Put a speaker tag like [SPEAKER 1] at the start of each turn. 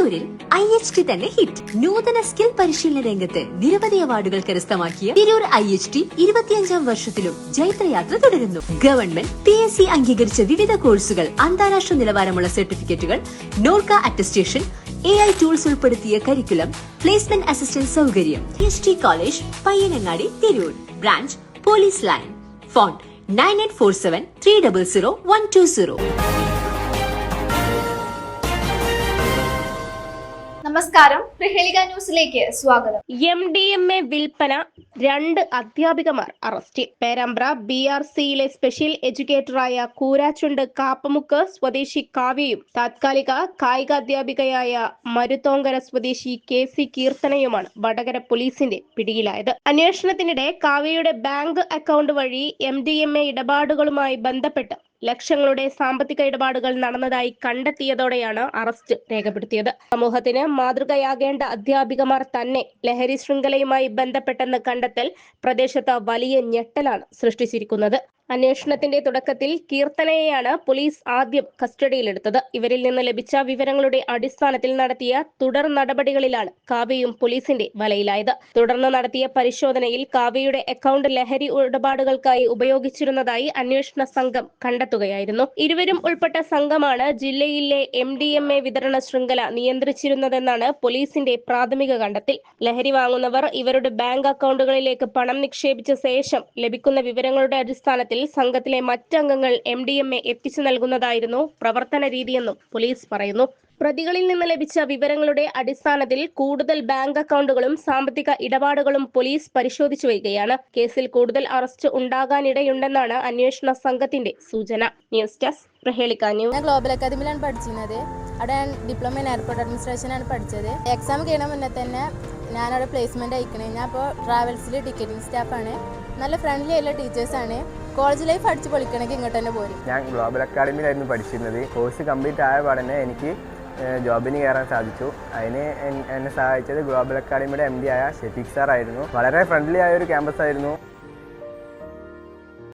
[SPEAKER 1] തിരൂരിൽ IHT തന്നെ hit. നൂതന സ്കിൽ പരിശീലന രംഗത്ത് നിരവധി അവാർഡുകൾ കരസ്ഥമാക്കിയ തിരൂർ IHT 25ാം വർഷത്തിലും ജൈത്രയാത്ര തുടരുന്നു. ഗവൺമെന്റ് PSC അംഗീകരിച്ച വിവിധ കോഴ്സുകൾ, അന്താരാഷ്ട്ര നിലവാരമുള്ള സർട്ടിഫിക്കറ്റുകൾ, നോർക്ക അറ്റസ്റ്റേഷൻ, AI ടൂൾസ് ഉൾപ്പെടുത്തിയ കരിക്കുലം, പ്ലേസ്മെന്റ് അസിസ്റ്റന്റ് സൗകര്യം. IHT college, Payyanangadi, Tirur. Branch police line. Phone 9847 300 120.
[SPEAKER 2] നമസ്കാരം, പ്രഹേളിക ന്യൂസിലേക്ക് സ്വാഗതം.
[SPEAKER 3] MDMA വിൽപ്പന 2 അധ്യാപികമാർ അറസ്റ്റിൽ. പേരാമ്പ്ര BRCയിലെ സ്പെഷ്യൽ എഡ്യൂക്കേറ്ററായ കൂരാച്ചുണ്ട് കാപ്പമുക്ക് സ്വദേശി കാവ്യയും താത്കാലിക കായിക അധ്യാപികയായ മരുത്തോങ്കര സ്വദേശി KC കീർത്തനയുമാണ് വടകര പോലീസിന്റെ പിടിയിലായത്. അന്വേഷണത്തിനിടെ കാവ്യയുടെ ബാങ്ക് അക്കൗണ്ട് വഴി MDMA ഇടപാടുകളുമായി ബന്ധപ്പെട്ട് ലക്ഷങ്ങളുടെ സാമ്പത്തിക ഇടപാടുകൾ നടന്നതായി കണ്ടെത്തിയതോടെയാണ് അറസ്റ്റ് രേഖപ്പെടുത്തിയത്. സമൂഹത്തിന് മാതൃകയാകേണ്ട അധ്യാപികമാർ തന്നെ ലഹരി ശൃംഖലയുമായി ബന്ധപ്പെട്ടെന്ന് കണ്ടെത്തൽ പ്രദേശത്ത് വലിയ ഞെട്ടലാണ് സൃഷ്ടിച്ചിരിക്കുന്നത്. അന്വേഷണത്തിന്റെ തുടക്കത്തിൽ കീർത്തനയെയാണ് പോലീസ് ആദ്യം കസ്റ്റഡിയിലെടുത്തത്. ഇവരിൽ നിന്ന് ലഭിച്ച വിവരങ്ങളുടെ അടിസ്ഥാനത്തിൽ നടത്തിയ തുടർ നടപടികളിലാണ് കാവ്യയും പോലീസിന്റെ വലയിലായത്. തുടർന്ന് നടത്തിയ പരിശോധനയിൽ കാവ്യയുടെ അക്കൗണ്ട് ലഹരി ഇടപാടുകൾക്കായി ഉപയോഗിച്ചിരുന്നതായി അന്വേഷണ സംഘം കണ്ടെത്തുകയായിരുന്നു. ഇരുവരും ഉൾപ്പെട്ട സംഘമാണ് ജില്ലയിലെ MDMA വിതരണ ശൃംഖല നിയന്ത്രിച്ചിരുന്നതെന്നാണ് പോലീസിന്റെ പ്രാഥമിക കണ്ടെത്തൽ. ലഹരി വാങ്ങുന്നവർ ഇവരുടെ ബാങ്ക് അക്കൗണ്ടുകളിലേക്ക് പണം നിക്ഷേപിച്ച ശേഷം ലഭിക്കുന്ന വിവരങ്ങളുടെ അടിസ്ഥാനത്തിൽ സംഘത്തിലെ മറ്റംഗങ്ങൾ MDMA എത്തിച്ചു നൽകുന്നതായിരുന്നു പ്രവർത്തന രീതിയെന്നും പോലീസ് പറയുന്നു. പ്രതികളിൽ നിന്ന് ലഭിച്ച വിവരങ്ങളുടെ അടിസ്ഥാനത്തിൽ കൂടുതൽ ബാങ്ക് അക്കൗണ്ടുകളും സാമ്പത്തിക ഇടപാടുകളും പോലീസ് പരിശോധിച്ചു വരികയാണ്. കേസിൽ കൂടുതൽ അറസ്റ്റ് ഉണ്ടാകാനിടയുണ്ടെന്നാണ് അന്വേഷണ സംഘത്തിന്റെ സൂചന. ന്യൂസ് ഡെസ്ക് പ്രഹേളിക ന്യൂസ്.
[SPEAKER 4] ഞാൻ ഗ്ലോബൽ അക്കാദമിയിലാണ് പഠിച്ചിരുന്നത്. അവിടെ ഞാൻ ഡിപ്ലോമ ഇൻ എയർപോർട്ട് അഡ്മിനിസ്ട്രേഷനാണ് പഠിച്ചത്. എക്സാം കഴിയുന്ന മുന്നേ തന്നെ ഞാനവിടെ പ്ലേസ്മെന്റ് അയക്കണേ. ഞാൻ ഇപ്പോൾ ട്രാവൽസിൽ ടിക്കറ്റിംഗ് സ്റ്റാഫാണ്. നല്ല ഫ്രണ്ട്ലി ആയിട്ടുള്ള ടീച്ചേഴ്സാണ്. കോളേജ് ലൈഫ് അടിച്ച് പൊളിക്കണമെങ്കിൽ ഇങ്ങോട്ട് തന്നെ പോരും.
[SPEAKER 5] ഞാൻ ഗ്ലോബൽ അക്കാദമിയിലായിരുന്നു പഠിച്ചിരുന്നത്. കോഴ്സ് കംപ്ലീറ്റ് ആയ പാടന്നെ എനിക്ക് ജോബിന് കയറാൻ സാധിച്ചു. അതിന് എന്നെ സഹായിച്ചത് ഗ്ലോബൽ അക്കാദമിയുടെ MD ആയ ഷെഫീഖ് സാർ ആയിരുന്നു. വളരെ ഫ്രണ്ട്ലി ആയ ഒരു ക്യാമ്പസ് ആയിരുന്നു.